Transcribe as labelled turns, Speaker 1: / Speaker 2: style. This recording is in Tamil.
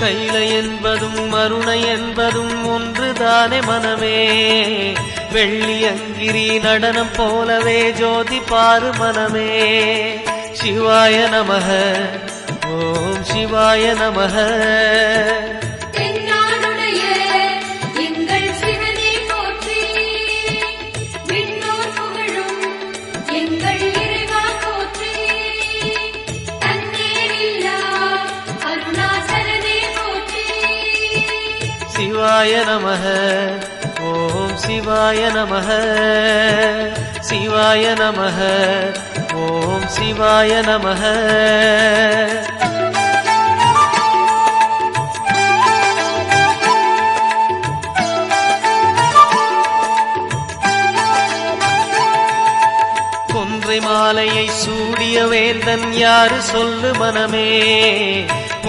Speaker 1: கைலை என்பதும் மருணை என்பதும் ஒன்றுதானே மனமே. வெள்ளி அங்கிரி நடனம் போலவே ஜோதி பாரு மனமே. சிவாய நமக ஓம் சிவாய நமக. சிவாய நமக ஓம் சிவாய நமக. சிவாய நமக ஓம் சிவாய நமக. கொன்றை மாலையை சூடிய வேந்தன் யாரு சொல்லு மனமே.